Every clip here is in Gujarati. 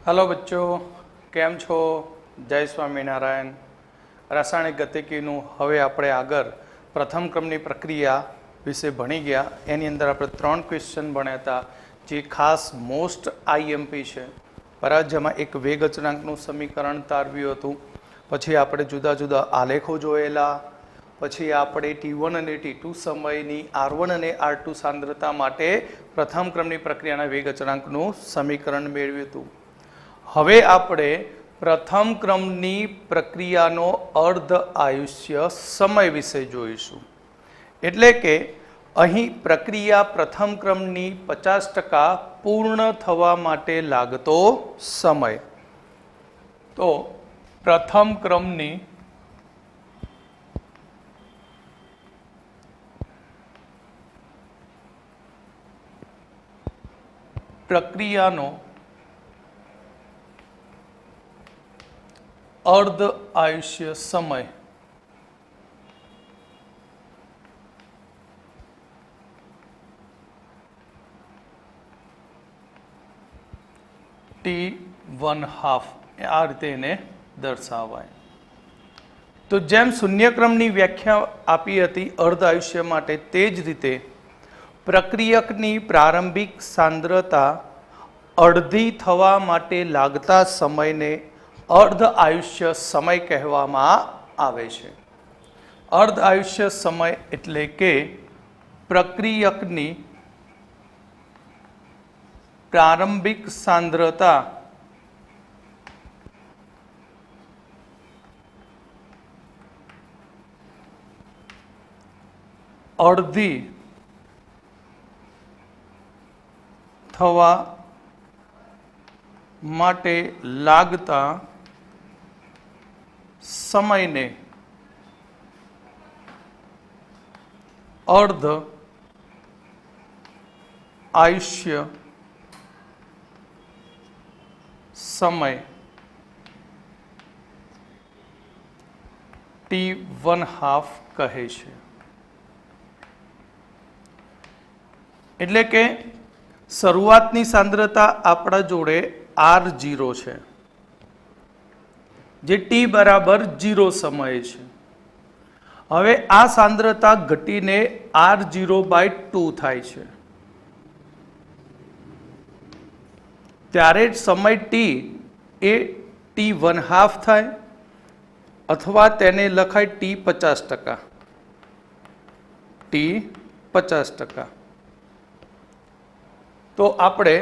हेलो बच्चों, केम छो? जय स्वामीनारायण। रासायणिक गतिकीનું હવે આપણે આગળ પ્રથમ ક્રમની પ્રક્રિયા વિશે ભણી ગયા। એની અંદર આપણે 3 ક્વેશ્ચન ભણ્યા હતા, જે ખાસ મોસ્ટ આઈએમપી છે બરાબર, જેમાં એક વેગ અચળાંકનું સમીકરણ તારવ્યું હતું, પછી આપણે જુદા જુદા આલેખો જોયેલા, પછી આપણે T1 અને T2 સમયની R1 અને R2 સાંદ્રતા માટે પ્રથમ ક્રમની પ્રક્રિયાના વેગ અચળાંકનું સમીકરણ મેળવ્યું હતું। હવે આપણે પ્રથમ ક્રમની પ્રક્રિયાનો અર્ધ આયુષ્ય સમય વિશે જોઈશું। એટલે કે અહીં પ્રક્રિયા પ્રથમ ક્રમની 50% પૂર્ણ થવા માટે લાગતો સમય। તો પ્રથમ ક્રમની પ્રક્રિયાનો अर्ध आयुष्य समय T1/2 आ रीते ने दर्शावाय। तो जेम शून्यक्रमनी व्याख्या आपी हती अर्ध आयुष्य माटे, ते ज रीते प्रक्रियकनी प्रारंभिक सांद्रता अर्धी थवा माटे लागता समयने अर्ध आयुष्य समय कहेवामां आवे छे। अर्ध आयुष्य समय एटले के प्रक्रियकनी प्रारंभिक सांद्रता अर्धी थवा माटे लागता समय ने अर्ध आयुष्य समय T1/2 कहे छे। एटले के शरूआतनी सांद्रता आपड़ा जोड़े R0 छे, जे T बराबर 0 समय है। हवे आ सांद्रता घटीने R0/2 थाय छे, त्यारे समय T ए T1/2 थाय, अथवा तेने लखाय T 50%। T 50%। तो आपणे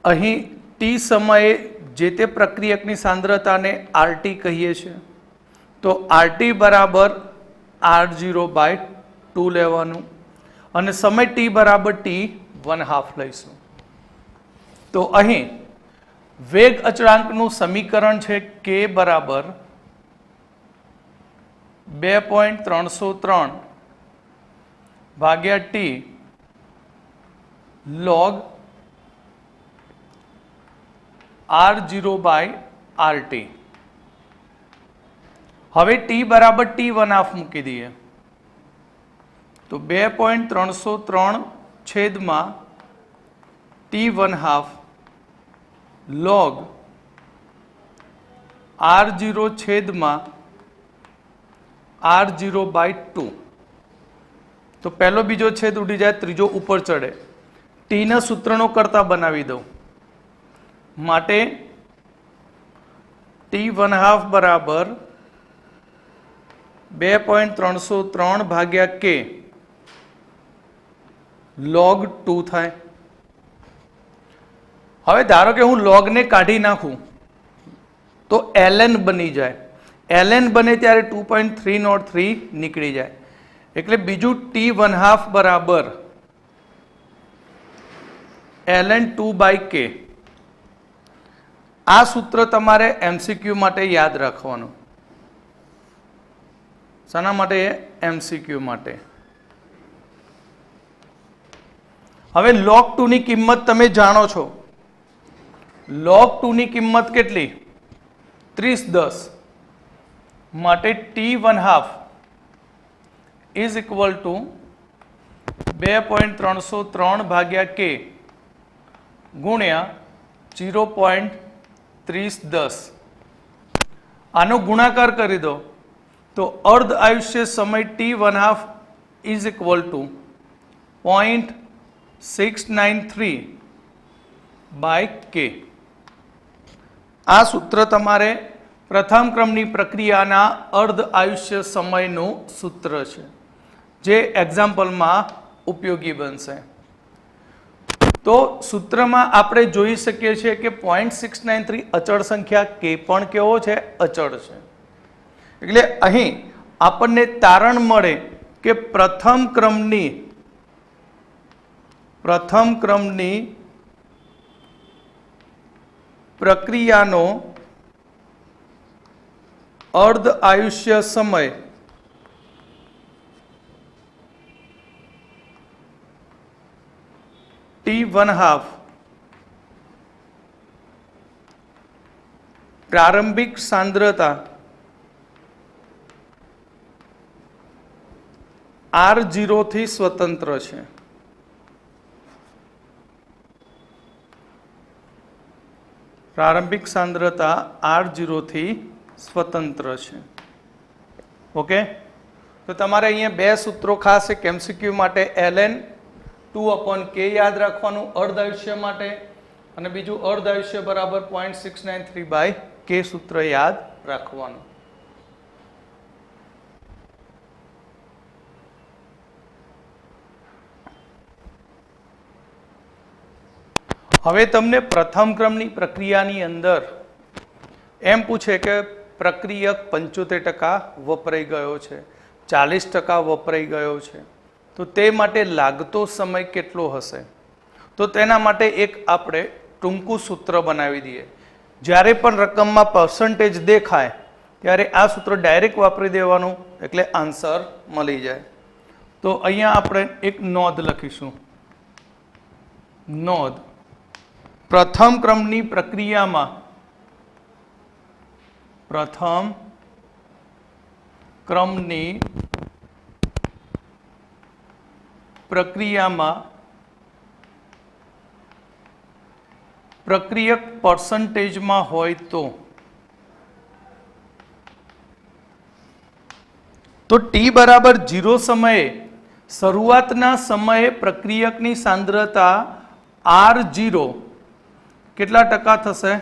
अहीं T समये जे ते प्रक्रियकनी सांद्रताने RT कहीए छे, तो RT बराबर R0/2 लेवानुं अने समय T बराबर T1/2 लईशुं। तो अहीं वेग अचळांकनुं समीकरण छे K बराबर 2.303 भाग्या T log R0/RT। हवे T बराबर T1/2 मूकी दीए, तो 2.303 छेदमा T1/2 log R0 छेदमा R0/2। तो पहलो बीजो छेद उड़ी जाए, त्रीजो ऊपर चढ़े। T ना सूत्रनो करता बनावी दो, माटे T1/2 बराबर 2.303 भाग्या K log 2 थाय। हवे धारो के हूँ log ने काढी नाखूं तो ln बनी जाए। ln बने त्यारे 2.303 निकली जाए, એટલે બીજું T1/2 बराबर ln 2/K। आ सूत्र तमारे MCQ माटे याद राखवानुं। शाना माटे? MCQ माटे। हवे log 2 नी किंमत तमे जाणो छो। log 2 नी किंमत केटली? 3010 माटे T1/2 इज इक्वल टू 2.303 भाग्या K गुण्या 0.3010 આનો ગુણાકાર કરી દો તો અર્ધ આયુષ્ય સમય T1/2 is equal to 0.693 by કે. આ સૂત્ર તમારે પ્રથમ ક્રમની પ્રક્રિયાના અર્ધ આયુષ્ય સમયનું સૂત્ર છે જે એક્ઝામ્પલમાં ઉપયોગી બનશે. તો સૂત્રમાં આપણે જોઈ શકીએ છીએ કે 0.693 અચળ સંખ્યા કે પણ કેવો છે? અચળ છે. એટલે અહીં આપણને તારણ મળે કે પ્રથમ ક્રમની પ્રક્રિયાનો અર્ધ આયુષ્ય સમય T1/2 પ્રારંભિક સાંદ્રતા R0 થી સ્વતંત્ર છે. પ્રારંભિક સાંદ્રતા R0 થી સ્વતંત્ર છે. ઓકે, તો તમારે અહીંયા બે સૂત્રો ખાસ એક MCQ માટે ln 2/k યાદ રાખવાનું અર્ધ આયુષ્ય માટે, અને બીજું અર્ધ આયુષ્ય બરાબર 0.693 બાય કે સૂત્ર યાદ રાખવાનું. હવે તમને પ્રથમ ક્રમની પ્રક્રિયાની અંદર એમ પૂછે કે પ્રક્રિયક 75% વપરાઈ ગયો છે, 40% વપરાઈ ગયો છે, તો તે માટે લાગતો સમય કેટલો હશે? તો તેના માટે એક આપણે ટૂંકું સૂત્ર બનાવી દઈએ. જ્યારે પણ રકમમાં પર્સન્ટેજ દેખાય ત્યારે આ સૂત્ર ડાયરેક્ટ વાપરી દેવાનું, એટલે આન્સર મળી જાય. તો અહીંયા આપણે એક નોંધ લખીશું. નોંધ: પ્રથમ ક્રમની પ્રક્રિયામાં પ્રક્રિયક પર્સન્ટેજમાં હોય તો T બરાબર 0 સમયે શરૂઆતના સમયે પ્રક્રિયકની સાંદ્રતા R0 કેટલા ટકા થશે?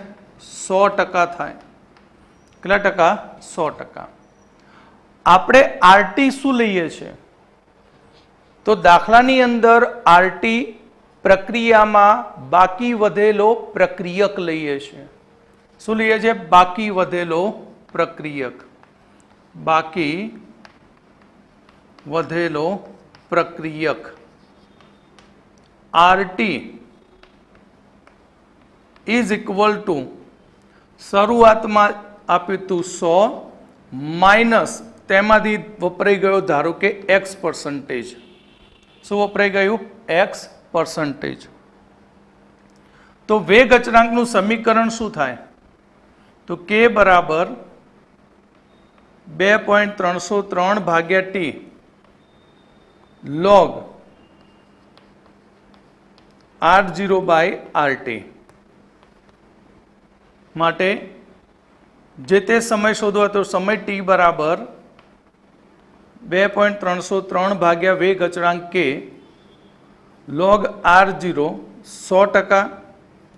100% થાય. કેટલા ટકા? 100%. આપણે RT શું લઈએ છીએ? તો દાખલાની અંદર RT પ્રક્રિયામાં બાકી વધેલો પ્રક્રિયક લઈએ છીએ. શું લઈએ છીએ? બાકી વધેલો પ્રક્રિયક. બાકી વધેલો પ્રક્રિયક RT ઇઝ ઇક્વલ ટુ શરૂઆતમાં આપ્યું હતું 100 માઇનસ તેમાંથી વપરાઈ ગયો ધારો કે X%. શું વપરાઈ ગયું? X%. તો વેગ અચળાંકનું સમીકરણ શું થાય? તો K બરાબર 2.303 ભાગ્યા T log R0 by RT. માટે જે તે સમય શોધવા, તો સમય T બરાબર 2.303 ભાગ્યા વેગ અચળાંક K log R0 100%,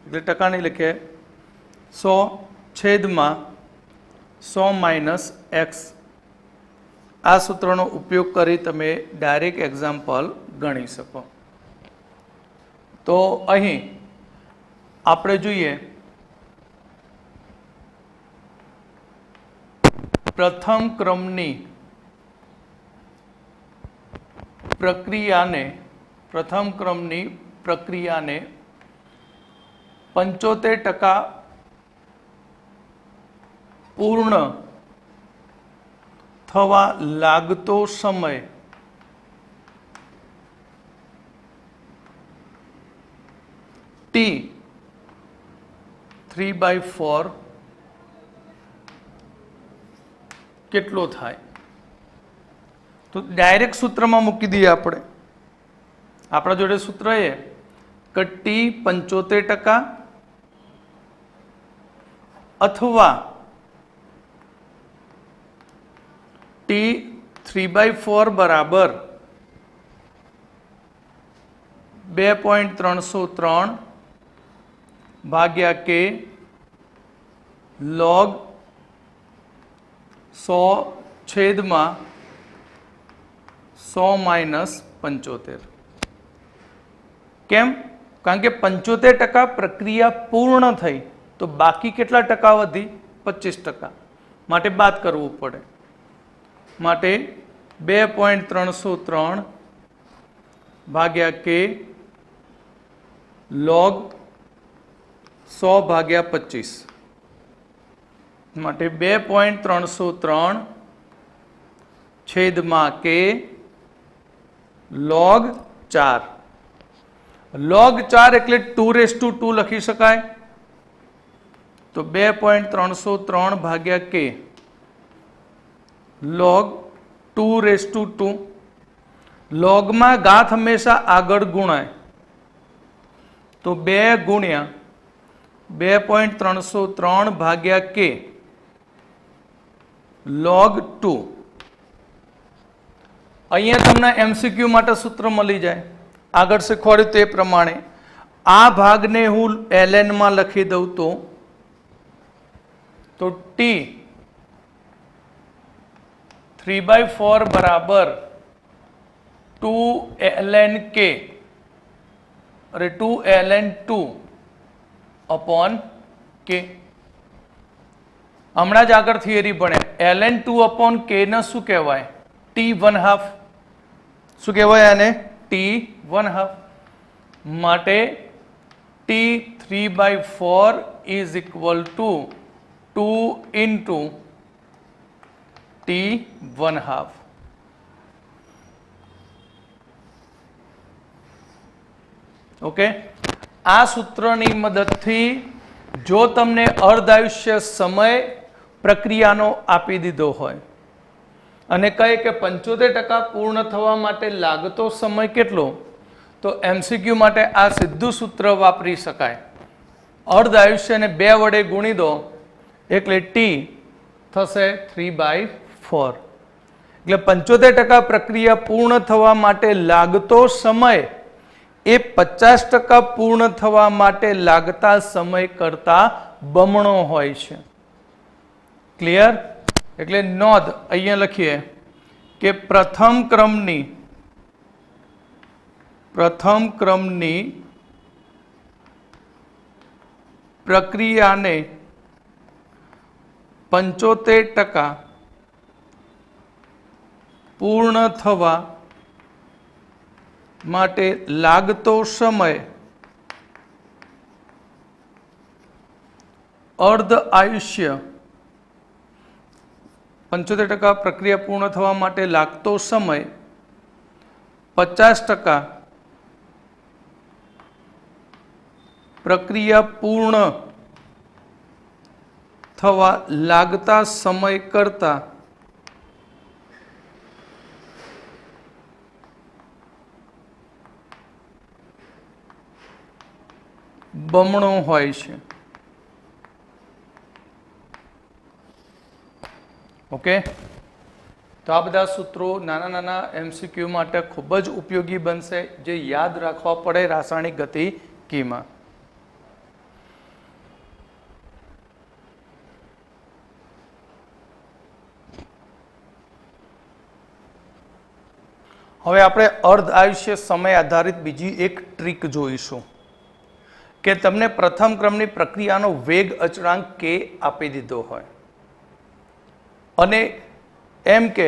એટલે ટકા નહીં લખીએ, 100/100 માઇનસ X. આ સૂત્રનો ઉપયોગ કરી તમે ડાયરેક્ટ એક્ઝામ્પલ ગણી શકો. તો અહીં આપણે જોઈએ પ્રથમ ક્રમની પ્રક્રિયાને 75% પૂર્ણ થવા લાગતો સમય T 3/4 કેટલો થાય? તો ડાયરેક્ટ સૂત્રમાં મૂકી દઈએ. આપણા જોડે સૂત્ર એ કે T 75% अथवा T3/4 बराबर 2.303 भाग्या के log 100 छेदमा 100 - 75 केम? कारण के 75% प्रक्रिया पूर्ण थई तो बाकी केटला टका वधी? 25%. माटे बात करवू पड़े. माटे 2.303 भाग्या के log 100 भाग्या 25 माटे 2.303 छेदमा के log 4. log 4 એટલે 2/2 લખી શકાય. તો 2.303 ભાગ્યા કે log 2/2. log માં ઘાત હંમેશા આગળ ગુણાય. તો 2 ગુણ્યા 2.303 ભાગ્યા કે log 2. અહીંયા તમને MCQ માટે સૂત્ર મળી જાય. આગળ શીખવાડ્યું તે પ્રમાણે આ ભાગને હું ln માં લખી દઉં તો T 3/4 बराबर 2 ln k अरे 2 ln 2 अपॉन k. हमणा ज आगर थियरी भणे ln 2 अपॉन k ने शू कहेवाय? T1/2. शू कहेवाय आने? T1/2. माटे T3/4 is equal to 2 into T1/2. Okay. आ सूत्रनी मददथी जो तमने अर्धायुष्य समय प्रक्रियानो आपी दीधो होय અને કહે કે 75% પૂર્ણ થવા માટે લાગતો સમય કેટલો? તો MCQ માટે આ સીધું સૂત્ર વાપરી શકાય. અર્ધ આયુષ્યને 2 વડે ગુણી દો એટલે T થશે 3/4. એટલે 75% પ્રક્રિયા પૂર્ણ થવા માટે લાગતો સમય એ 50% પૂર્ણ થવા માટે લાગતા સમય કરતા બમણો હોય છે. ક્લિયર? એટલે નોંધ અહીંયા લખીએ કે પ્રથમ ક્રમની પ્રક્રિયાને 75% પૂર્ણ થવા માટે લાગતો સમય અર્ધ આયુષ્ય 75% પ્રક્રિયા પૂર્ણ થવા માટે લાગતો સમય 50% પ્રક્રિયા પૂર્ણ થવા લાગતા સમય કરતા બમણો હોય છે. ओके. तो आ बधा सूत्रों नाना नाना MCQ माटे खूब ज उपयोगी बनशे जे याद राखवा पड़े रासायनिक गतिकी में. हवे आपणे अर्ध आयुष्य समय आधारित बीजी एक ट्रीक जोईशुं के तमने प्रथम क्रमनी प्रक्रियानो वेग अचळांक k आपी दीधो होय અને એમ કે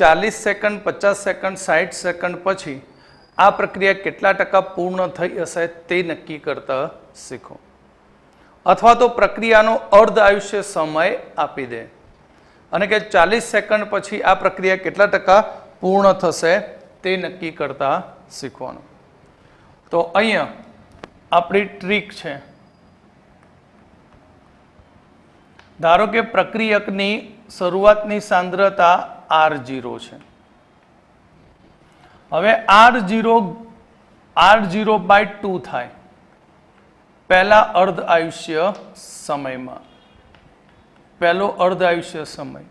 40 સેકન્ડ 50 સેકન્ડ 60 સેકન્ડ પછી આ પ્રક્રિયા કેટલા ટકા પૂર્ણ થઈ હશે તે નક્કી કરતા શીખો. અથવા તો પ્રક્રિયાનો અર્ધ આયુષ્ય સમય આપી દે અને કે 40 સેકન્ડ પછી આ પ્રક્રિયા કેટલા ટકા પૂર્ણ થશે તે નક્કી કરતા શીખવાનું. તો અહીંયા આપણી ટ્રીક છે. ધારો કે પ્રક્રિયકની શરૂઆતની સાંદ્રતા R0 છે. હવે R0/2 થાય પહેલા અર્ધ આયુષ્ય સમયમાં. પહેલો અર્ધ આયુષ્ય સમય,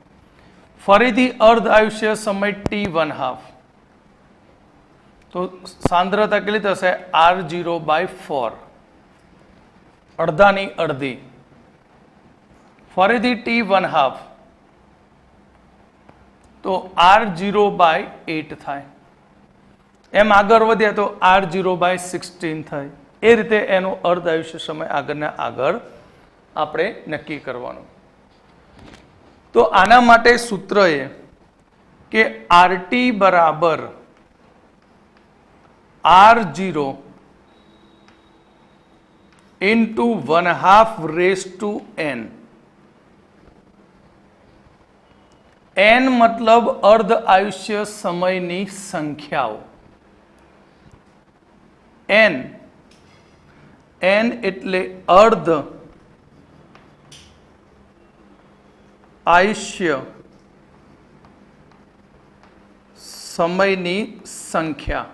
ફરીથી અર્ધ આયુષ્ય સમય t1/2, તો સાંદ્રતા કેટલી થશે R0/4, અડધાની અડધી. ફરીથી t1/2 તો R0/8 થાય. એમ આગળ વધ્યા તો R0/16 થાય. એ રીતે એનો અર્ધ આયુષ્ય સમય આગળને આગળ આપણે નક્કી કરવાનું. તો આના માટે સૂત્ર એ કે RT બરાબર R0 into 1/2 raised to n. n મતલબ અર્ધ આયુષ્ય સમયની સંખ્યાઓ. n એટલે અર્ધ આયુષ્ય સમયની સંખ્યા.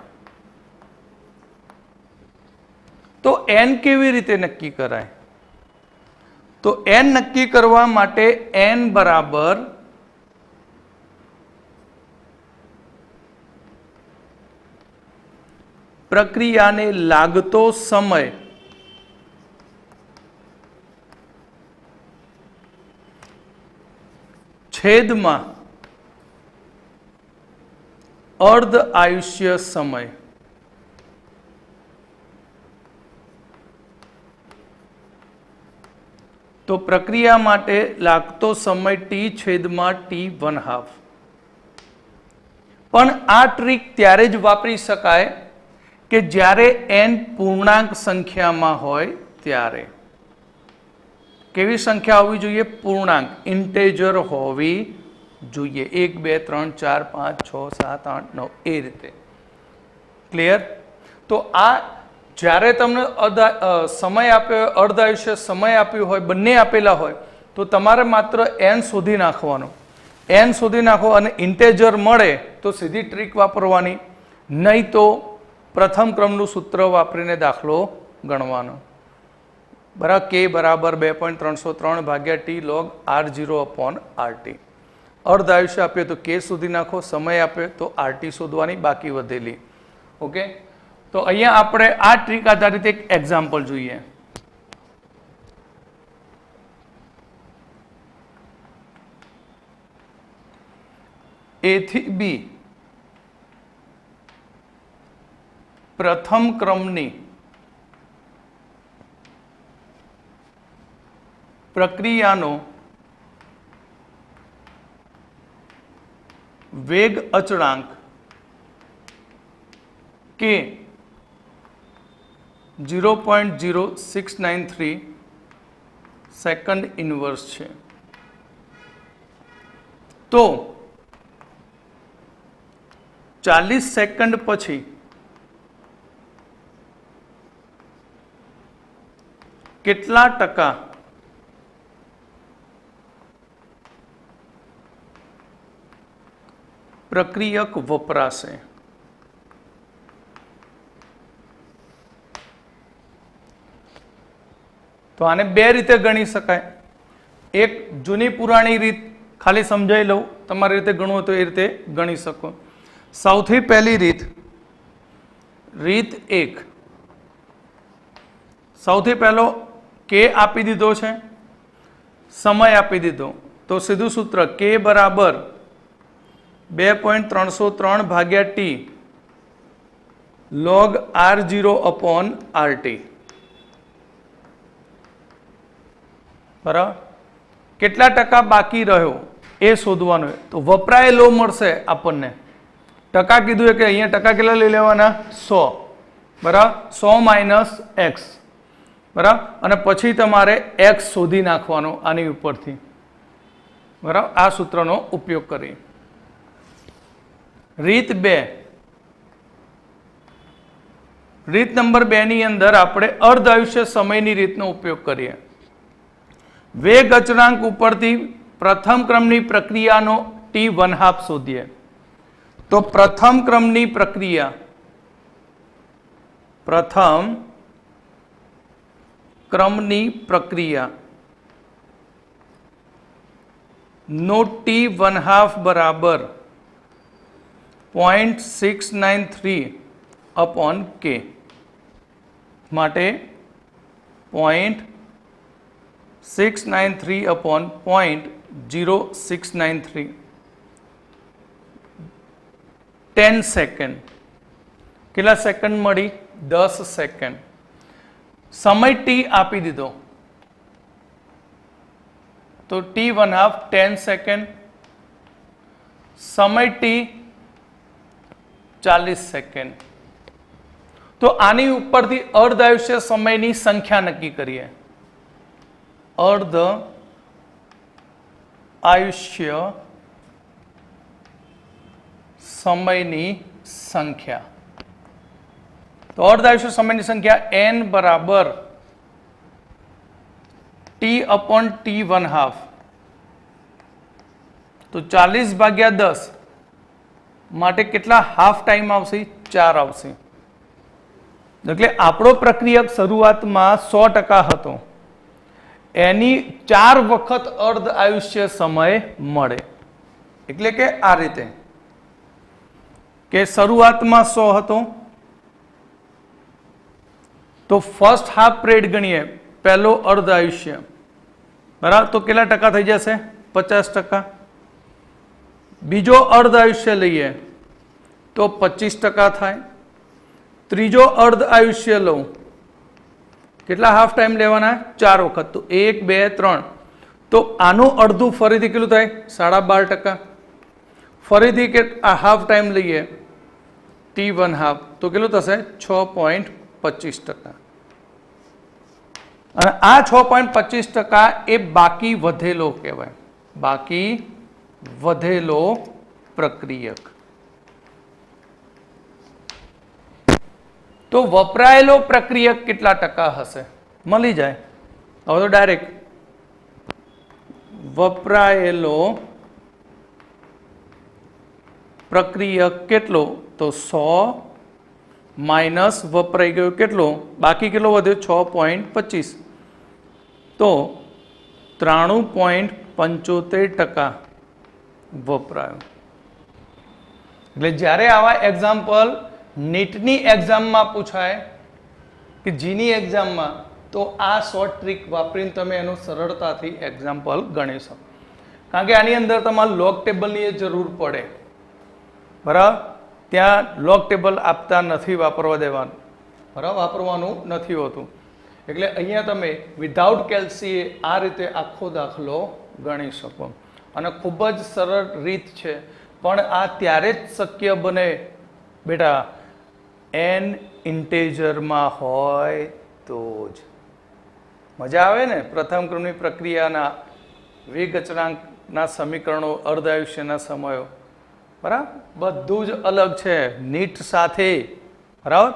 તો n કેવી રીતે નક્કી કરાય? તો n નક્કી કરવા માટે n બરાબર પ્રક્રિયાને લાગતો સમય છેદમાં અર્ધ આયુષ્ય સમય. તો પ્રક્રિયા માટે લાગતો સમય t છેદમાં t1/2. પણ આ ટ્રીક ત્યારે જ વાપરી શકાય કે જ્યારે n પૂર્ણાંક સંખ્યામાં હોય ત્યારે. કેવી સંખ્યા હોવી જોઈએ? પૂર્ણાંક, ઇન્ટેજર હોવી જોઈએ. 1 2 3 4 5 6 7 8 9 એ રીતે. ક્લિયર? તો આ જ્યારે તમને સમય આપ્યો, અર્ધ આયુષ્ય સમય આપ્યું હોય, બંને આપેલા હોય, તો તમારે માત્ર n શોધી નાખવાનો. n શોધી નાખો અને ઇન્ટેજર મળે તો સીધી ટ્રીક વાપરવાની, નહીં તો પ્રથમ ક્રમનું સૂત્ર વાપરીને દાખલો ગણવાનો. બરાબર? k બરાબર 2.303 ભાગ્યા t log R0/RT. અર્ધ આયુષ્ય આપીએ તો k શોધી નાખો, સમય આપે તો RT શોધવાની, બાકી વધેલી. ઓકે? તો અહીંયા આપણે આ ટ્રીક આધારિત એક એક્ઝામ્પલ જોઈએ. A થી B પ્રથમ ક્રમની પ્રક્રિયાનો વેગ અચળાંક કે 0.0693 સેકન્ડ ઇનવર્સ છે. તો 40 સેકન્ડ પછી કેટલા ટકા પ્રક્રિયક વપરાશે? તો આને બે રીતે ગણી શકાય. એક જૂની પુરાણી રીત ખાલી સમજાવી લઉં, તમારી રીતે ગણવું તો એ રીતે ગણી શકો. સૌથી પહેલી રીત, રીત 1. સૌથી પહેલો k આપી દીધો છે, સમય આપી દીધો, તો સીધું સૂત્ર k બરાબર 2.303 ભાગ્યા t log R0/RT. બરાબર? કેટલા ટકા બાકી રહ્યો એ શોધવાનું. તો વપરાયેલો મળશે આપણને. ટકા કીધું કે અહીંયા ટકા કેટલા લઈ લેવાના? 100. બરાબર? 100 માઇનસ x. બરાબર? અને પછી તમારે x શોધી નાખવાનો આની ઉપરથી. બરાબર? આ સૂત્રનો ઉપયોગ કરી. રીત 2. રીત નંબર 2 ની અંદર આપણે અર્ધ આયુષ્ય સમયની રીતનો ઉપયોગ કરીએ. વેગ અચળાંક ઉપરથી પ્રથમ ક્રમની પ્રક્રિયાનો t1/2 શોધીએ. તો પ્રથમ ક્રમની પ્રક્રિયા, પ્રથમ ક્રમની પ્રક્રિયા નો t1/2 બરાબર 0.693 અપોન k માટે 0.693 અપોન 0.0693 10 સેકન્ડ. કેટલા સેકન્ડ મળી? 10 સેકન્ડ. સમય t આપી દીધો તો t1/2 10 સેકન્ડ, સમય t 40 સેકન્ડ. તો આની ઉપરથી અર્ધ આયુષ્ય સમયની સંખ્યા નક્કી કરીએ. અર્ધ આયુષ્ય સમયની સંખ્યા. તો અર્ધ આયુષ્ય સમયની સંખ્યા n બરાબર t અપોન t1/2. તો 40/10 માટે કેટલા હાફ ટાઈમ આવશે? 4 આવશે. એટલે આપણો પ્રક્રિયક શરૂઆતમાં 100% હતો, એની 4 વખત અર્ધ આયુષ્ય સમય મળે. એટલે કે આ રીતે કે શરૂઆતમાં 100 હતો તો ફર્સ્ટ હાફ પિરિયડ ગણીએ, પહેલો અર્ધ આયુષ્ય બરાબર, તો કેટલા ટકા થઈ જશે? 50%. બીજો અર્ધ આયુષ્ય લઈએ તો 25% થાય. ત્રીજો અર્ધ આયુષ્ય લઉં, કેટલા હાફ ટાઈમ લેવાના? 4 વખત. તો 1 2 3. તો આનું અડધું ફરીથી કેટલું થાય? 12.5%. ફરીથી આ હાફ ટાઈમ લઈએ t1/2 તો કેટલું થશે? 6.25%. અને આ 6.25% એ બાકી વધેલો કહેવાય. બાકી વધેલો પ્રક્રિયક. તો વપરાયેલો પ્રક્રિયક કેટલા ટકા હશે? મળી જાય. હવે તો ડાયરેક્ટ વપરાયેલો પ્રક્રિયક કેટલો? તો 100 માઇનસ વપરાઈ ગયો કેટલો? બાકી કેટલો વધ્યો? 6.25. તો 93.75% વપરાયો. એટલે જ્યારે આવા એક્ઝામ્પલ નીટની એક્ઝામમાં પૂછાય કે જીની એક્ઝામમાં, તો આ શોર્ટ ટ્રીક વાપરીને તમે એનું સરળતાથી એક્ઝામ્પલ ગણી શકો. કારણ કે આની અંદર તમારે લોગ ટેબલની જરૂર પડે. બરાબર? ત્યાં લોગ ટેબલ આપતા નથી વાપરવા દેવાનું. બરાબર? વાપરવાનું નથી હોતું. એટલે અહીંયા તમે વિધાઉટ કેલ્સીએ આ રીતે આખો દાખલો ગણી શકો. અને ખૂબ જ સરળ રીત છે, પણ આ ત્યારે જ શક્ય બને બેટા n ઇન્ટેજરમાં હોય તો જ. મજા આવે ને? પ્રથમ ક્રમની પ્રક્રિયાના વેગ અચળાંકના સમીકરણો, અર્ધ આયુષ્યના સમયો, બરાબર? બધું જ અલગ છે નીટ સાથે. બરાબર?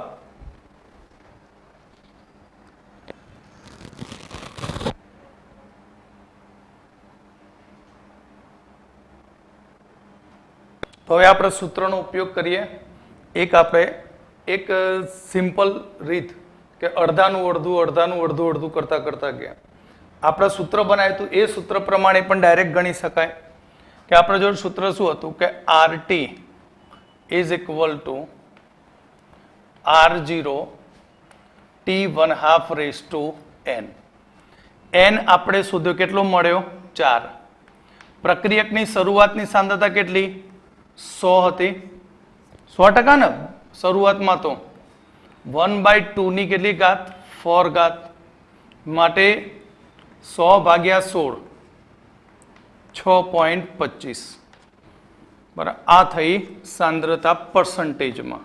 તો હવે આપણે સૂત્રનો ઉપયોગ કરીએ. એક સિમ્પલ રીત કે અડધાનું અડધું અડધાનું અડધું અડધું કરતા કરતા ગયા. આપણે સૂત્ર બનાવ્યું હતું એ સૂત્ર પ્રમાણે પણ ડાયરેક્ટ ગણી શકાય. કે આપણે જોડે સૂત્ર શું હતું કે RT is equal to R0 T1/2 n આપણે શોધ્યો કેટલો મળ્યો? 4. પ્રક્રિયકની શરૂઆતની સાંદ્રતા કેટલી? 100 હતી. 100% ને શરૂઆતમાં તો 1/2 ની કેટલી ઘાત? 4 ઘાત. માટે 100/16 6.25. બરાબર? આ થઈ સાંદ્રતા પર્સન્ટેજમાં.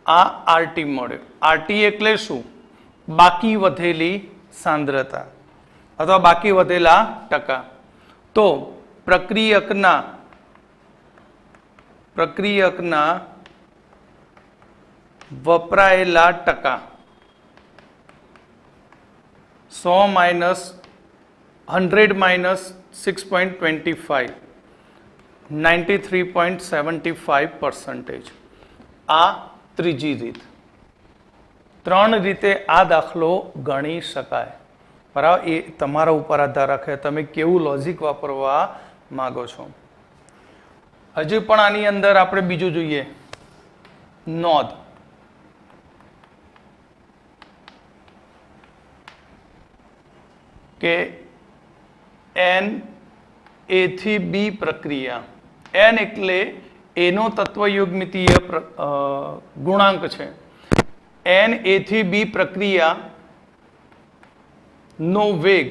આ RT મળ્યો. RT એટલે શું? બાકી વધેલી સાંદ્રતા અથવા બાકી વધેલા ટકા. તો પ્રક્રિયકના વપરાયેલા ટકા 100 માઇનસ 100 માઇનસ 6.25 93.75%. આ ત્રીજી રીત. 3 રીતે આ દાખલો ગણી શકાય. બરાબર? એ તમારા ઉપર આધાર રાખે તમે કેવું લોજિક વાપરવા માગો છો. હજી પણ આની અંદર આપણે બીજું જોઈએ, નોંધ કે એન એ થી બી પ્રક્રિયા, એન એટલે એનો તત્વયુગ્મિતીય ગુણાંક છે. એન એ થી બી પ્રક્રિયા નો વેગ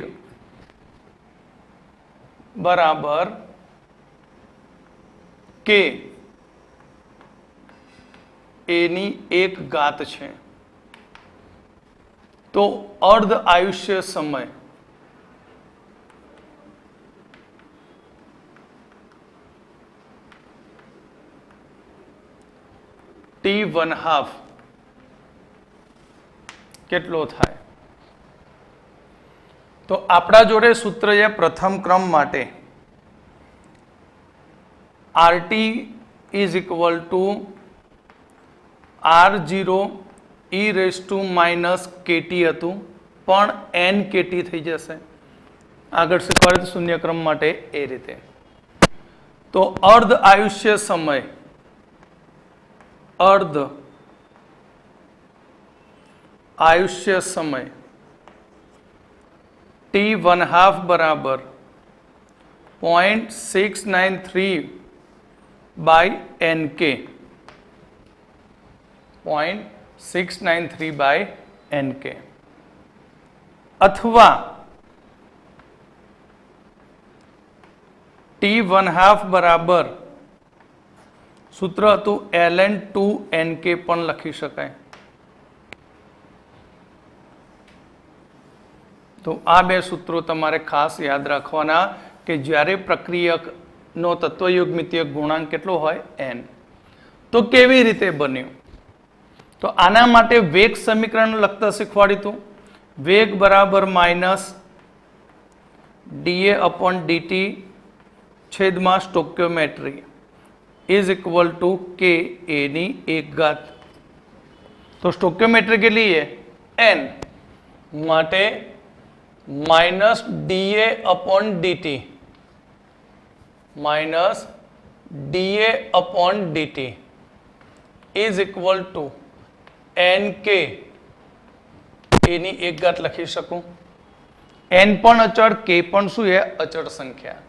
બરાબર કે એની એક ઘાત છે. તો અર્ધ આયુષ્ય સમય T1/2 કેટલો થાય? તો આપણા જોડે સૂત્ર છે પ્રથમ ક્રમ માટે RT is equal to R0 e raised to minus KT હતું, પણ n KT થઈ જશે. આગળ શીખવાડે શૂન્ય ક્રમ માટે એ રીતે. તો અર્ધ આયુષ્ય સમય T1/2 બરાબર 0.693 by NK, 0.693 by NK, અથવા T1/2 બરાબર સૂત્ર હતું ln2NK પણ લખી શકાય. તો આ બે સૂત્રો તમારે ખાસ યાદ રાખવાના કે જ્યારે પ્રક્રિયકનો તત્વયુગ્મિતીય ગુણાંક કેટલો હોય n. તો કેવી રીતે બન્યું? તો આના માટે વેગ સમીકરણ લખતા શીખવાડ્યું હતું. વેગ બરાબર માઇનસ dA/dt છેદમાં સ્ટોક્યોમેટ્રી ઇઝ ઇક્વલ ટુ કે એની એક ઘાત. તો સ્ટોક્યોમેટ્રી કેટલી છે? n, માટે minus dA/dt is equal to nk એની એક ઘાત લખી શકું. n પણ અચળ, k પણ શું છે? અચળ સંખ્યા.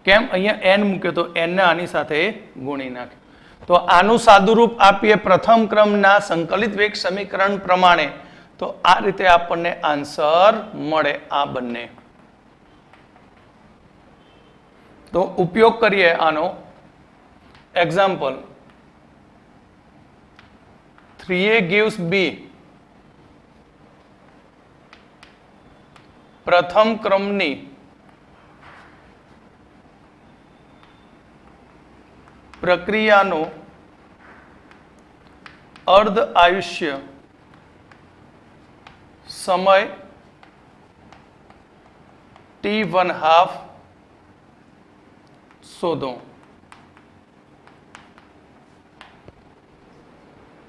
કેમ? અહીંયા n મૂક્યો તો n ને આની સાથે ગુણી નાખે. તો આનું સાદુરૂપ આપીએ પ્રથમ ક્રમના સંકલિત વેગ સમીકરણ પ્રમાણે, તો આ રીતે આપણને આન્સર મળે આ બંને. તો ઉપયોગ કરીએ આનો. Example 3a gives b. પ્રથમ ક્રમની પ્રક્રિયાનો અર્ધ આયુષ્ય સમય T1/2 શોધો.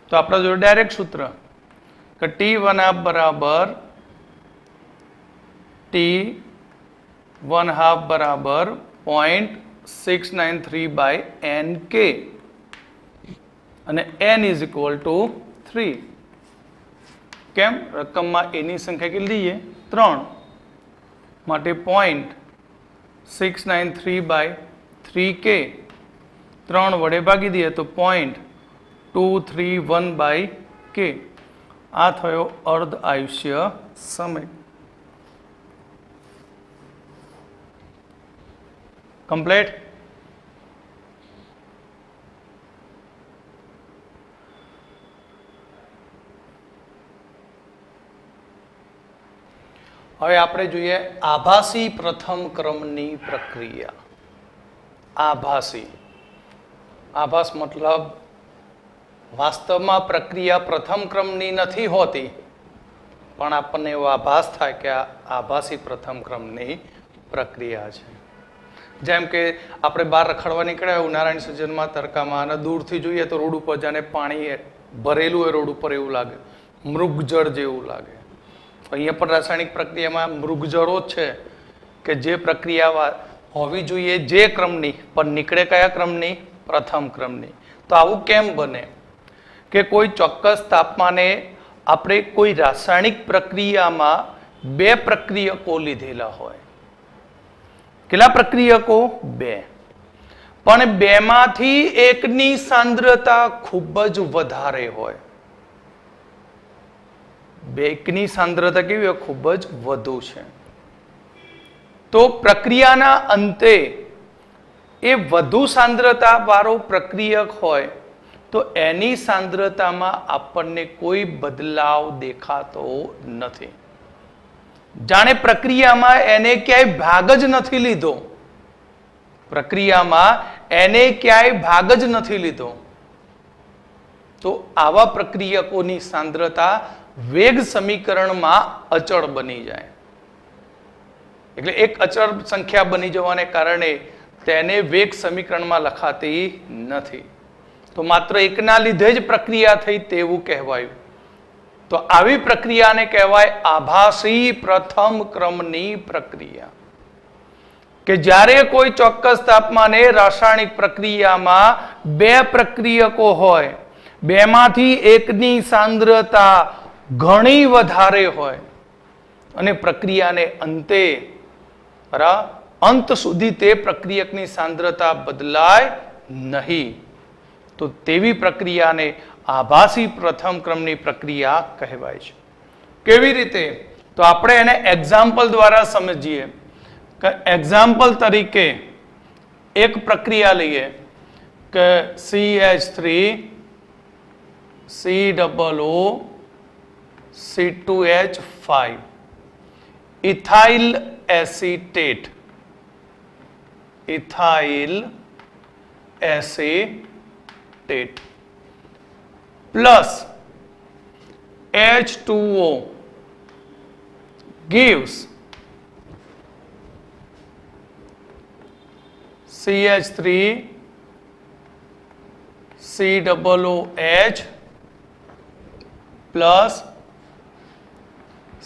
તો આપણા જોડે ડાયરેક્ટ સૂત્ર કે T1/2 બરાબર T1/2 બરાબર 0.693 by NK અને n is equal to 3. કેમ? રકમમાં એની સંખ્યા કેટલી છે? 3, માટે 0.693 by 3k 3 વડે ભાગી દઈએ તો 0.231 by k. આ થયો અર્ધ આયુષ્ય સમય. કમ્પ્લીટ. હવે આપણે જોઈએ આભાસી પ્રથમ ક્રમની પ્રક્રિયા. આભાસી, આભાસ મતલબ વાસ્તવમાં પ્રક્રિયા પ્રથમ ક્રમની નથી હોતી, પણ આપણને એવો આભાસ થાય કે આ આભાસી પ્રથમ ક્રમની પ્રક્રિયા છે. જેમ કે આપણે બહાર રખડવા નીકળ્યા ઉનાળાની સિઝનમાં તડકામાં અને દૂરથી જોઈએ તો રોડ ઉપર જાણે પાણી ભરેલું હોય રોડ ઉપર એવું લાગે, મૃગજળ જેવું લાગે. અહીંયા પણ રાસાયણિક પ્રક્રિયામાં મૃગજળો જ છે કે જે પ્રક્રિયા હોવી જોઈએ જે ક્રમની, પણ નીકળે કયા ક્રમની? પ્રથમ ક્રમની. તો આવું કેમ બને કે કોઈ ચોક્કસ તાપમાને આપણે કોઈ રાસાયણિક પ્રક્રિયામાં બે પ્રક્રિયકો લીધેલા હોય. કેટલા પ્રક્રિયકો? બે. પણ બેમાંથી એકની સાંદ્રતા ખૂબ જ વધારે હોય. એકની સાંદ્રતા કેવી હોય? ખૂબ જ વધુ છે. તો પ્રક્રિયાના અંતે એ વધુ સાંદ્રતા વાળો પ્રક્રિયક હોય તો એની સાંદ્રતામાં આપણને કોઈ બદલાવ દેખાતો નથી. જાણે પ્રક્રિયામાં એને ક્યાંય ભાગ જ નથી લીધો. પ્રક્રિયામાં એને ક્યાંય ભાગ જ નથી લીધો. તો આવા પ્રક્રિયકોની સાંદ્રતા વેગ સમીકરણમાં અચળ બની જાય. એટલે એક અચળ સંખ્યા બની જવાને કારણે તેને વેગ સમીકરણમાં લખાતી નથી. તો માત્ર એકના લીધે જ પ્રક્રિયા થઈ તેવું કહેવાયું. તો આવી પ્રક્રિયાને કહેવાય આભાસી પ્રથમ ક્રમની પ્રક્રિયા. કે જ્યારે કોઈ ચોક્કસ તાપમાને રાસાયણિક પ્રક્રિયામાં બે પ્રક્રિયકો હોય, બેમાંથી એકની સાંદ્રતા ઘણી વધારે હોય અને પ્રક્રિયાને અંતે અંત સુધી તે પ્રક્રિયકની સાંદ્રતા બદલાય નહીં, તો તેવી પ્રક્રિયાને આભાસી પ્રથમ ક્રમની પ્રક્રિયા કહેવાય છે. કેવી રીતે? તો આપણે એને એક્ઝામ્પલ દ્વારા સમજીએ. એક્ઝામ્પલ તરીકે એક પ્રક્રિયા લઈએ કે CH3 COO C2H5 ethyl acetate. Ethyl acetate plus H2O gives CH3 COOH plus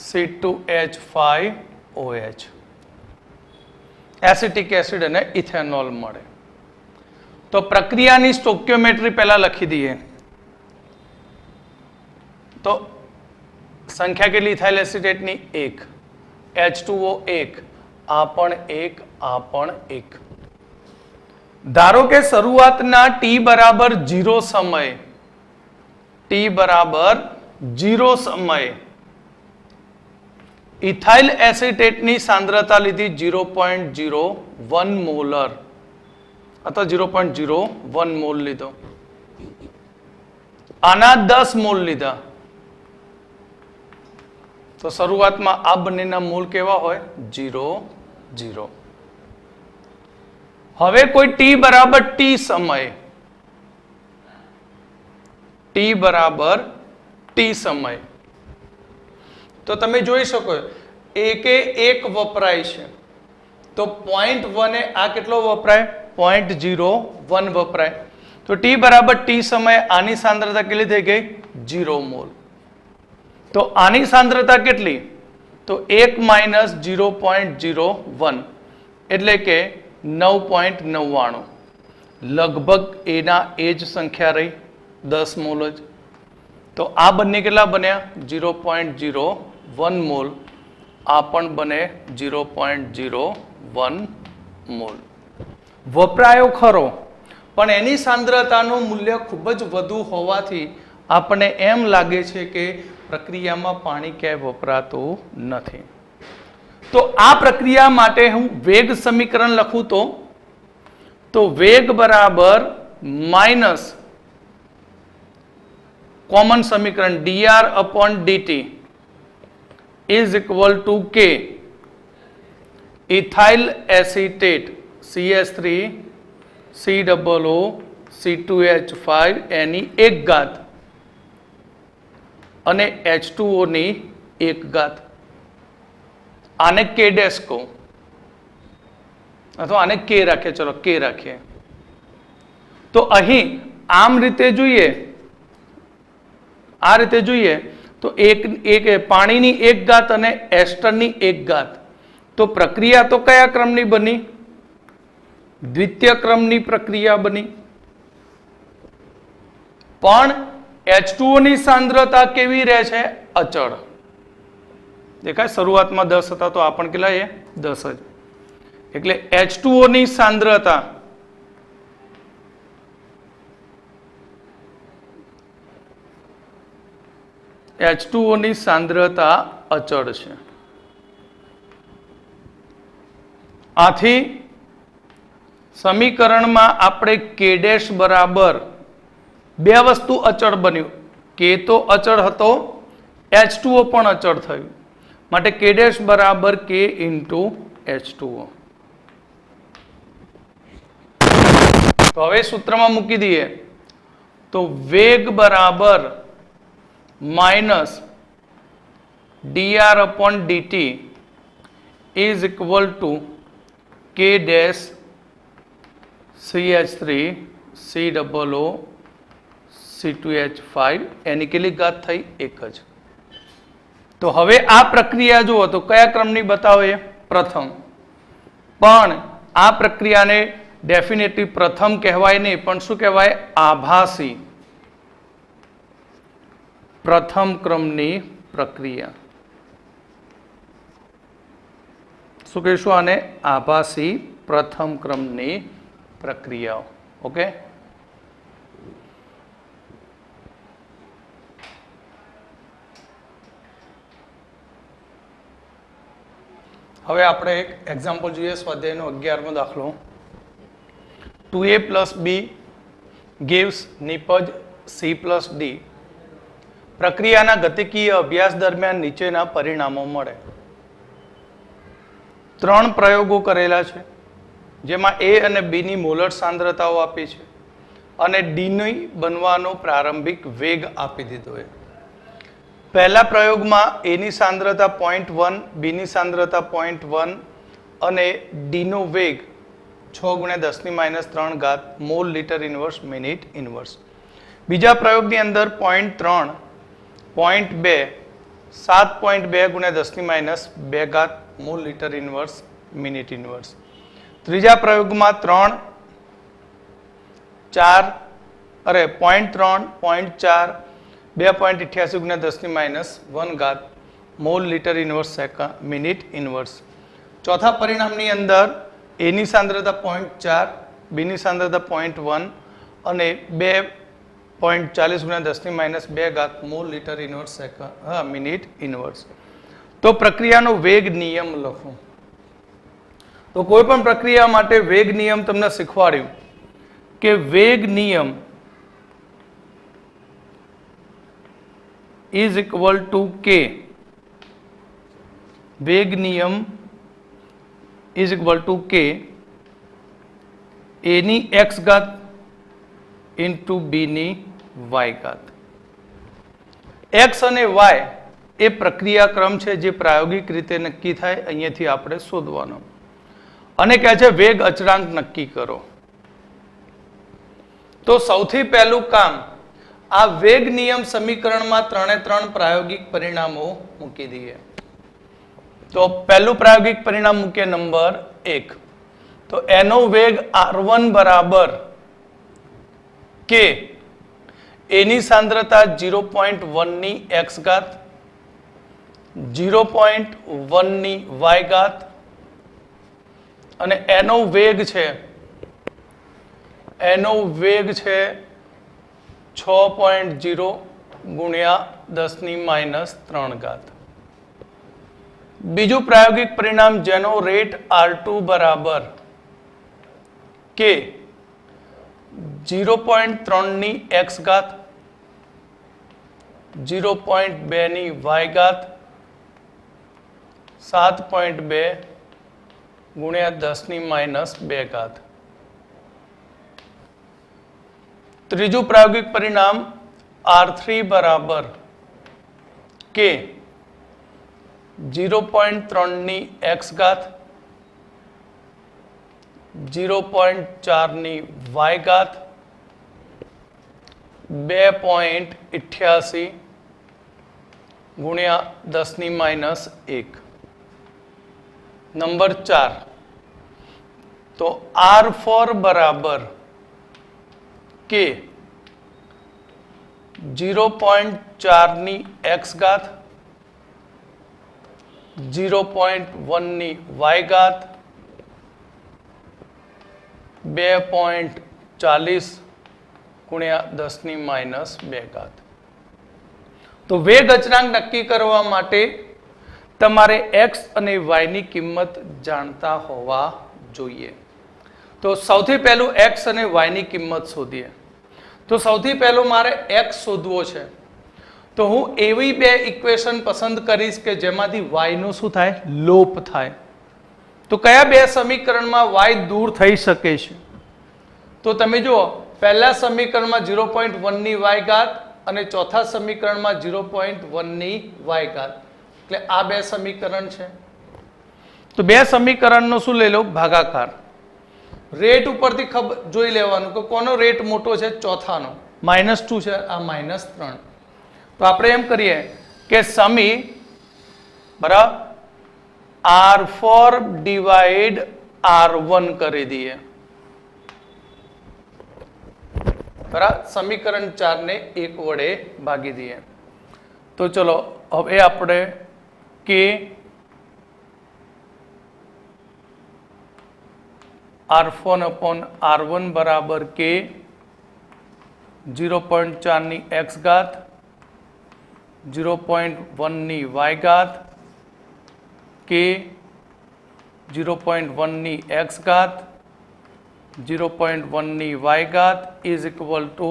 C2H5OH. Acetic acid અને ઇથેનોલ મળે. તો પ્રક્રિયાની સ્ટોઇકિયોમેટ્રી પહેલા લખી દઈએ. તો સંખ્યા કેટલી ઇથાઇલ એસિટેટની? 1. H2O 1. આ પણ 1, આ પણ 1. ધારો કે શરૂઆતના t બરાબર 0 સમય, t બરાબર 0 સમય ઇથાઇલ એસિટેટની સાંદ્રતા લીધી 0.01 મોલર અથવા 0.01 મોલ લીધો. આના 10 મોલ લીધા. તો શરૂઆતમાં આ બંનેના મોલ કેવા હોય? 0, 0. હવે કોઈ t બરાબર t સમય, t બરાબર t સમય, તો તમે જોઈ શકો એકે 1 વપરાય છે. તો 0.1 આ કેટલો વપરાય? 0.01 વપરાય. તો t બરાબર t સમયે આની સાંદ્રતા કેટલી થઈ ગઈ? 0 મોલ. તો આની સાંદ્રતા કેટલી? તો 1 માઇનસ 0.01 એટલે કે 9.99. લગભગ એના એ જ સંખ્યા રહી, 10 મોલ જ. તો આ બંને કેટલા બન્યા? 0.01 મોલ. આ પણ બને 0.01 મોલ. વપરાયો ખરો, પણ એની સાંદ્રતાનું મૂલ્ય ખૂબ જ વધુ હોવાથી આપણને એમ લાગે છે કે પ્રક્રિયામાં પાણી ક્યાંય વપરાતું નથી. તો આ પ્રક્રિયા માટે હું વેગ સમીકરણ લખું તો વેગ બરાબર માઇનસ કોમન સમીકરણ dr/dt is equal to K ethyl acetate CH3 COO C2H5 એની 1 ઘાત અને H2O ની 1 ઘાત. આને K ડેશ કહું અથવા આને K રાખીએ. ચલો K રાખીએ. તો અહીં આમ રીતે જોઈએ, આ રીતે જોઈએ તો એક પાણીની 1 ઘાત અને એસ્ટરની 1 ઘાત. તો પ્રક્રિયા તો કયા ક્રમની બની? દ્વિતીય ક્રમની પ્રક્રિયા બની, પણ H2O ની સાંદ્રતા કેવી રહે છે? અચળ. દેખાય શરૂઆતમાં 10 હતા તો આ પણ કેટલા છે? 10 જ. એટલે H2O ની સાંદ્રતા H2O ની સાંદ્રતા અચળ છે. આથી સમીકરણમાં આપણે K ડેશ બરાબર બે વસ્તુ અચળ બન્યું. K તો અચળ હતો, H2O પણ અચળ થયું. માટે K ડેશ બરાબર K ઇન્ટુ H2O. તો હવે સૂત્રમાં મૂકી દઈએ તો વેગ બરાબર minus dr upon dt is equal to K dash CH3 COO C2H5 એની કેટલી ઘાત થઈ? 1 જ. તો હવે આ પ્રક્રિયા જુઓ તો કયા ક્રમની બતાવે? પ્રથમ. પણ આ પ્રક્રિયાને ડેફિનેટલી પ્રથમ કહેવાય નહીં, પણ શું કહેવાય? આભાસી પ્રથમ ક્રમની પ્રક્રિયા. શું કહીશું આને? આભાસી પ્રથમ ક્રમની પ્રક્રિયાઓ. ઓકે, હવે આપણે એક એક્ઝામ્પલ જોઈએ. સ્વાધ્યાયનો 11મો દાખલો. 2a plus b gives નિપજ c plus d. પ્રક્રિયાના ગતિકીય અભ્યાસ દરમિયાન નીચેના પરિણામો મળે. 3 પ્રયોગો કરેલા છે, જેમાં A અને B ની મોલર સાંદ્રતાઓ આપી છે અને D ની બનવાનો પ્રારંભિક વેગ આપી દીધો છે. પહેલા પ્રયોગમાં A ની સાંદ્રતા 0.1, B ની સાંદ્રતા 0.1 અને D નો વેગ 6 × 10⁻³ ઘાત mall litre inverse minute inverse. બીજા પ્રયોગની અંદર 0.3, 0.2, 7.2 × 10⁻² ઘાત mall litre inverse minute inverse. ત્રીજા પ્રયોગમાં 3, 4 અરે 0.3, 0.4, 2.88 × 10⁻1 ઘાત mall litre inverse second minute inverse. ચોથા પરિણામની અંદર A ની સાંદ્રતા 0.4, B ની સાંદ્રતા 0.1 અને 2.40 × 10⁻² ઘાત mall litre inverse second minute inverse. તો પ્રક્રિયાનો વેગ નિયમ લખો. તો કોઈ પણ પ્રક્રિયા માટે વેગ નિયમ તમને શીખવાડ્યું કે વેગ નિયમ is equal to K. વેગ નિયમ is equal to K A ની x ઘાત into B ની y ઘાત. x અને y એ પ્રક્રિયા ક્રમ છે જે પ્રાયોગિક રીતે નક્કી થાય, અહીંયાથી આપણે શોધવાનો. અને કહે છે વેગ અચળાંક નક્કી કરો. તો સૌથી પહેલું કામ આ વેગ નિયમ સમીકરણમાં 3 પ્રાયોગિક પરિણામો મૂકી દઈએ. તો પહેલું પ્રાયોગિક પરિણામ મૂકીએ નંબર 1. તો એનો વેગ r1 બરાબર K A ની સાંદ્રતા 0.1 ની x ઘાત, 0.1 ની y ઘાત અને એનો વેગ છે 6.0 × 10⁻³ ઘાત. બીજું પ્રાયોગિક પરિણામ જેનો રેટ R2 બરાબર K 0.3 ની x ઘાત, 0.2 ની y ઘાત, 7.2 × 10⁻² ઘાત. ત્રીજું પ્રાયોગિક પરિણામ R3 બરાબર K 0.3 ની x ઘાત, 0.4 ની y ઘાત, 2.88 × 10⁻1. નંબર 4 तो R4 बराबर के 0.4 ની x ઘાત 0.1 ની y ઘાત 2.40 ગુણ્યા 10 ની -2 ઘાત. તો વેગ અચળાંક નક્કી કરવા માટે તમારે x અને y ની કિંમત જાણતા હોવા જોઈએ. તો સૌથી પહેલું x અને y ની કિંમત શોધીએ. તો સૌથી પહેલું મારે x શોધવો છે. તો હું એવી બે ઇક્વેશન પસંદ કરીશ કે જેમાંથી y નું શું થાય? લોપ થાય. તો કયા બે સમીકરણમાં y દૂર થઈ શકે છે? તો તમે જુઓ, પહેલા સમીકરણમાં 0.1 ની y ઘાત અને ચોથા સમીકરણમાં 0.1 ની y ઘાત. એટલે આ બે સમીકરણ છે. તો બે સમીકરણનો શું લઈ લો? ભાગાકાર. રેટ ઉપરથી જોઈ લેવાનું કે કોનો રેટ મોટો છે? ચોથાનો. -2 છે, આ -3. તો આપણે એમ કરીએ કે સમી બરાબર R4 ડિવાઇડ R1 કરી દઈએ. બરાબર, સમીકરણ 4 ને 1 વડે ભાગી દઈએ. તો ચલો હવે આપણે કે R4 upon R1 બરાબર કે 0.4 ની x ઘાત 0.1 ની y ઘાત કે 0.1 ની x ઘાત 0.1 ની y ઘાત ઇઝ ઇક્વલ ટુ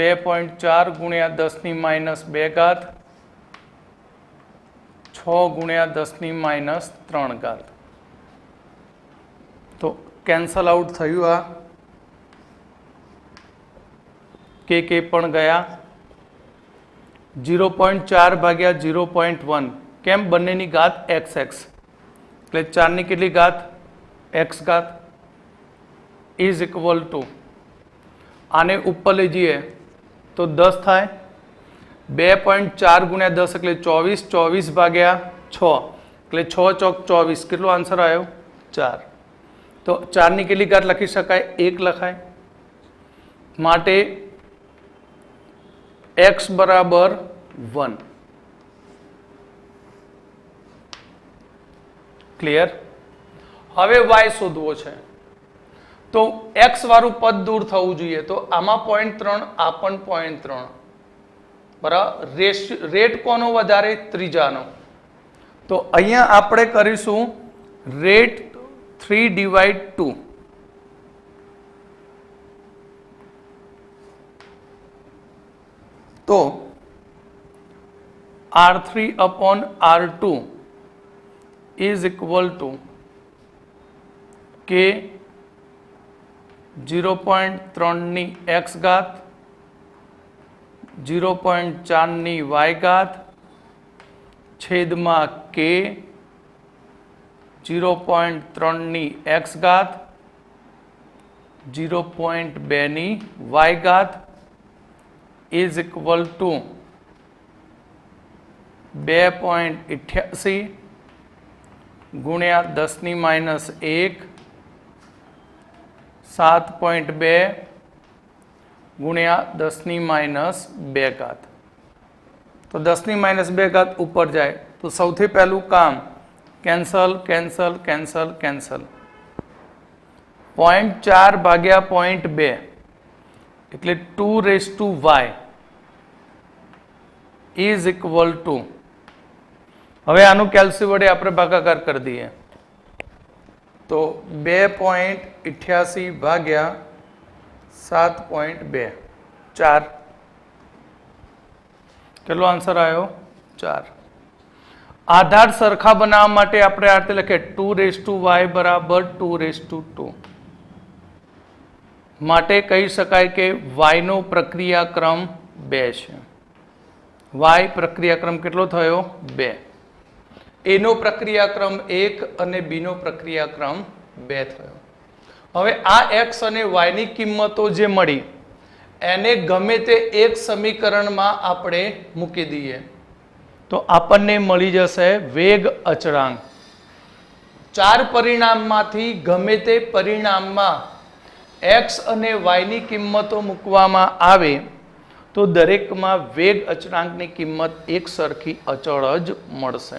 2.4 ગુણ્યા 10 ની -2 ઘાત 6 ગુણ્યા 10 ની -3 ઘાત. તો કેન્સલ આઉટ થયું. આ કે પણ ગયા. 0.4 ભાગ્યા 0.1 કેમ? બંનેની ઘાત xx એટલે 4 ની કેટલી ઘાત? x ઘાત ઇઝ ઇક્વલ ટુ આને ઉપર લઈ જઈએ તો 10 થાય. 2.4 ગુણ્યા 10 એટલે 24. 24 ભાગ્યા 6 એટલે 6 ચોક 24. કેટલો આન્સર આવ્યો? 4. તો 4 ની કેટલી ઘાત લખી શકાય? 1 લખાય. માટે x બરાબર 1. ક્લિયર? હવે y શોધવો છે. તો x વાળું પદ દૂર થવું જોઈએ. તો આમાં 0.3, આ પણ 0.3. બરાબર, રેટ કોનો વધારે? ત્રીજાનો. તો અહીંયા આપણે કરીશું રેટ 3/2. તો R3 upon R2 is equal to કે 0.3 ની x ઘાત 0.4 ની y ઘાત છેદમાં કે 0.3 ની x ઘાત 0.2 ની y ઘાત is equal to 2.88 ગુણ્યા 10 ની -1 7.2 ગુણ્યા 10 ની -2 ઘાત. તો 10 ની -2 ઘાત ઉપર જાય તો સૌથી પહેલું કામ કેન્સલ કેન્સલ કેન્સલ કેન્સલ. 0.4 ભાગ્યા 0.2 એટલે 2y ઇઝ ઇક્વલ ટુ, હવે આનું કેલ્સી વડે આપણે ભાગાકાર કરી દઈએ તો 2.88 ભાગ્યા 7.2 4. કેટલો આન્સર આવ્યો? 4. આધાર સરખા બનાવવા માટે આપણે આ રીતે લખીએ 2y બરાબર 2:2. માટે કહી શકાય કે y નો પ્રક્રિયાક્રમ 2 છે. y પ્રક્રિયાક્રમ કેટલો થયો? 2. a નો પ્રક્રિયાક્રમ 1 અને b નો પ્રક્રિયાક્રમ 2 થયો. હવે આ x અને y ની કિંમતો જે મળી એને ગમે તે એક સમીકરણમાં આપણે મૂકી દઈએ તો આપણને મળી જશે વેગ અચળાંક. ચાર પરિણામમાંથી ગમે તે પરિણામમાં x અને y ની કિંમતો મૂકવામાં આવે તો દરેકમાં વેગ અચળાંકની કિંમત એક સરખી અચળ જ મળશે.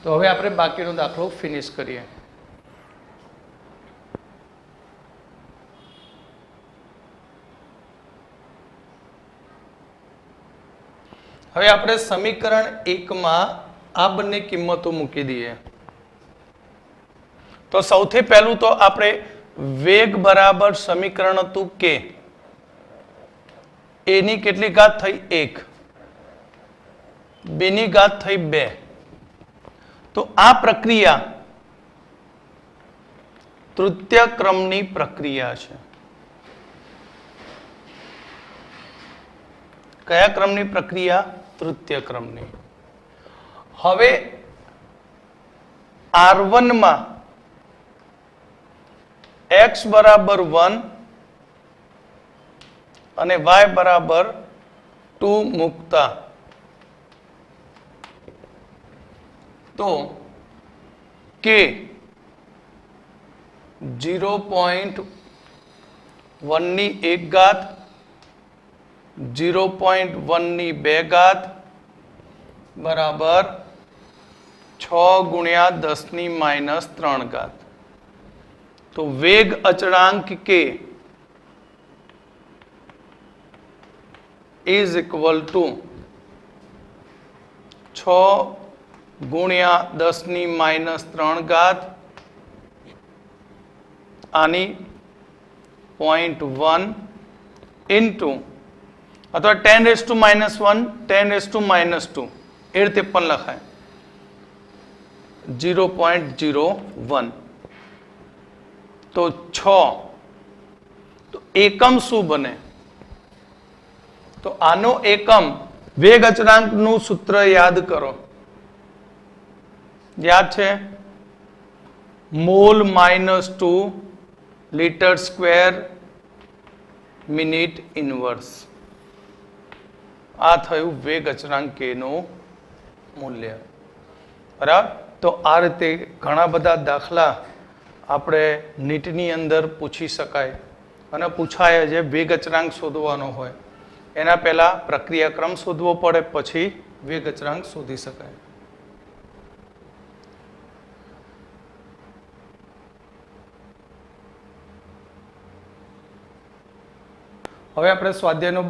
તો હવે આપણે બાકીનો દાખલો ફિનિશ કરીએ. હવે આપણે સમીકરણ 1 માં આ બંને કિંમતો મૂકી દઈએ. તો સૌથી પહેલું તો આપણે વેગ બરાબર સમીકરણ હતું કે a ની કેટલી ઘાત થઈ 1, b ની ઘાત થઈ 2. તો આ પ્રક્રિયા તૃતીય ક્રમની પ્રક્રિયા છે. કયા ક્રમની પ્રક્રિયા? તૃતીય ક્રમની. હવે R1 માં x બરાબર 1 અને y બરાબર 2 મૂકતા તો k 0.1 ની 1 ઘાત 0.1 ની 2 ઘાત બરાબર 6 ગુણ્યા 10 ની -3 ઘાત. તો વેગ અચળાંક k is equal to 6 ગુણ્યા 10 ની -3 ઘાત આની 0.1 ઇન્ટુ અથવા 10⁻⁻1 10⁻², એ રીતે પણ લખાય 0.01. તો 6. તો એકમ શું બને? તો આનો એકમ વેગ અચળાંકનું સૂત્ર યાદ કરો. યાદ છે? Mall -2 litre square minute inverse. આ થયું વેગ અચળાંક k નું મૂલ્ય. બરાબર. તો આ રીતે ઘણા બધા દાખલા આપણે નીટની અંદર પૂછી શકાય અને પૂછાય છે. વેગ અચળાંક શોધવાનો હોય એના પહેલા પ્રક્રિયાક્રમ શોધવો પડે, પછી વેગ અચળાંક શોધી શકાય. હવે આપણે સ્વાધ્યાયનો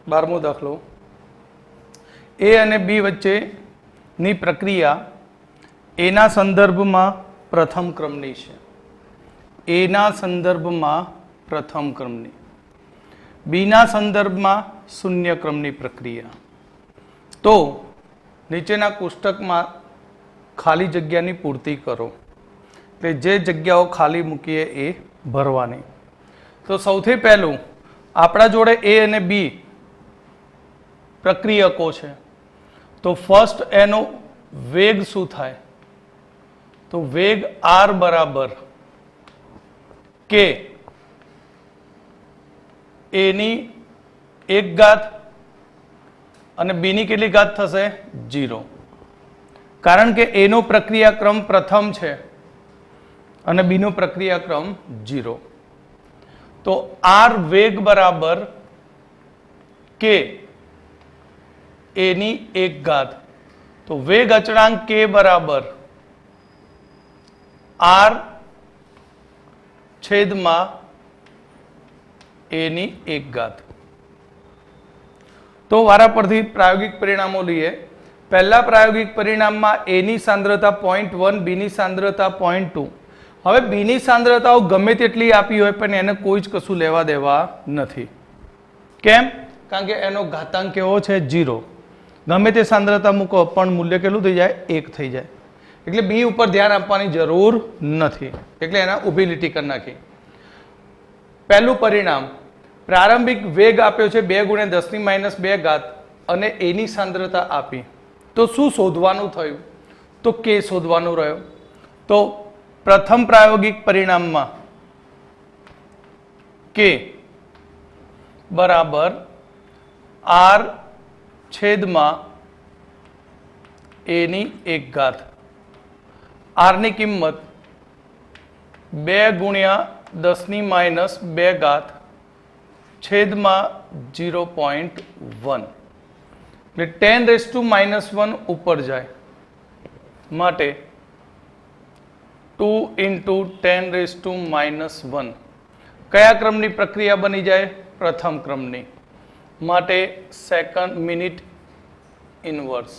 12મો દાખલો. a અને b વચ્ચેની પ્રક્રિયા એના સંદર્ભમાં પ્રથમ ક્રમની છે. એના સંદર્ભમાં પ્રથમ ક્રમની, બીના સંદર્ભમાં શૂન્ય ક્રમની પ્રક્રિયા. તો નીચેના કોષ્ટકમાં ખાલી જગ્યાની પૂર્તિ કરો. એટલે જે જગ્યાઓ ખાલી મૂકીએ એ ભરવાની. તો સૌથી પહેલું આપણા જોડે a અને b પ્રક્રિયકો છે. તો ફર્સ્ટ એનો વેગ શું થાય? તો વેગ r બરાબર k a ની 1 ઘાત અને b ની કેટલી ઘાત થશે? 0. કારણ કે a નો પ્રક્રિયાક્રમ પ્રથમ છે અને b નો પ્રક્રિયાક્રમ 0. તો r વેગ બરાબર k a ની 1 ઘાત. તો વેગ અચળાંક k બરાબર r છેદમાં a ની 1 ઘાત. તો વારા પરથી પ્રાયોગિક પરિણામો લઈએ. પહેલા પ્રાયોગિક પરિણામમાં a ની સાંદ્રતા 0.1, b ની સાંદ્રતા 0.2. હવે b ની સાંદ્રતાઓ ગમે તેટલી આપી હોય પણ એને કોઈ જ કશું લેવા દેવા નથી. કેમ? કારણ કે એનો ઘાતાંક કેવો છે? 0. ગમે તે સાંદ્રતા મૂકો પણ મૂલ્ય કેટલું થઈ જાય? 1 થઈ જાય. એટલે b ઉપર ધ્યાન આપવાની જરૂર નથી. એટલે એના ઊભી લીટી કરી નાખી. પહેલું પરિણામ, પ્રારંભિક વેગ આપ્યો છે 2 × 10⁻2 ઘાત અને a ની સાંદ્રતા આપી. તો શું શોધવાનું થયું? તો k શોધવાનું રહ્યો. તો પ્રથમ પ્રાયોગિક પરિણામમાં k બરાબર r છેદમાં a ની 1 ઘાત. આરની કિંમત 2 ગુણ્યા 10⁻², છેદમાં 0.1 એટલે 10⁻1 ઉપર જાય માટે 2 × 10⁻1 કયા ક્રમની પ્રક્રિયા બની જાય? પ્રથમ ક્રમની, માટે સેકન્ડ મિનિટ ઇનવર્સ.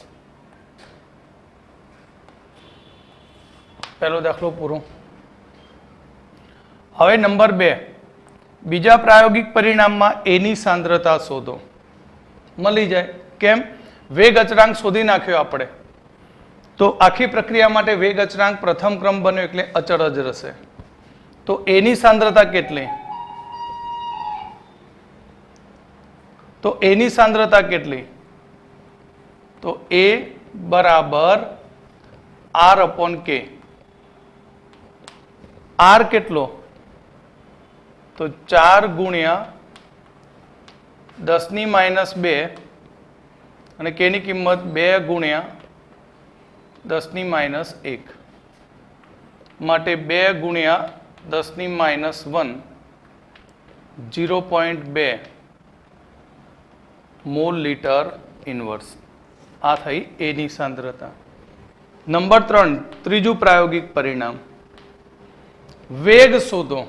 પહેલો દાખલો પૂરો. હવે નંબર 2, બીજા પ્રાયોગિક પરિણામમાં એની સાંદ્રતા શોધો. મળી જાય. કેમ? વેગ અચળાંક શોધી નાખ્યો આપણે, તો આખી પ્રક્રિયા માટે વેગ અચળાંક પ્રથમ ક્રમ બન્યો એટલે અચળ જ રહેશે. તો એની સાંદ્રતા કેટલી? તો એની સાંદ્રતા કેટલી? તો એ બરાબર R/K. R કેટલો? તો 4 ગુણ્યા 10⁻², અને K ની કિંમત 2 ગુણ્યા 10⁻1, માટે 2 ગુણ્યા 10⁻1 0.2 મોલ લીટર ઇનવર્સ. આ થઈ એની સાંદ્રતા. નંબર 3, ત્રીજું પ્રાયોગિક પરિણામ. વેગ શોધો.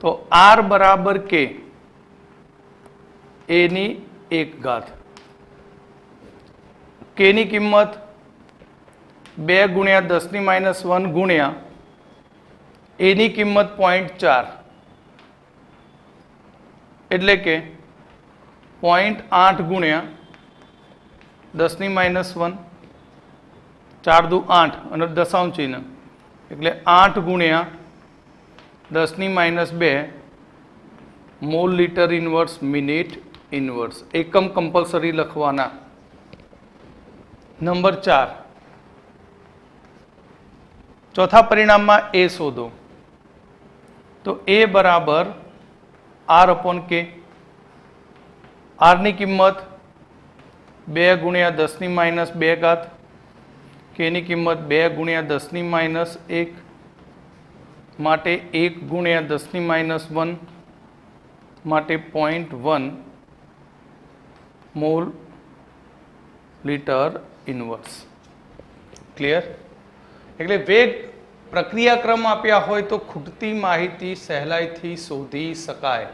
તો R બરાબર K, એની 1 K ની કિંમત 2 ગુણ્યા 10⁻1 ગુણ્યા એની કિંમત 0.4 એટલે કે 0.8 ગુણ્યા 10⁻1, 4 દુ 8 અને દશાંશ ચિહ્ન એટલે 8 ગુણ્યા 10⁻2 mall litre inverse minute inverse. એકમ કમ્પલસરી લખવાના. નંબર 4, ચોથા પરિણામમાં એ શોધો. તો એ બરાબર R/K. R ની કિંમત 2 ગુણ્યા 10⁻2, K ની કિંમત 2 ગુણ્યા 10⁻1, માટે 1 ગુણ્યા 10⁻1, માટે 0.1 મોલ લીટર ઇનવર્સ. ક્લિયર? એટલે વેગ પ્રક્રિયાક્રમ આપ્યા હોય તો ખૂટતી માહિતી સહેલાઈથી શોધી શકાય.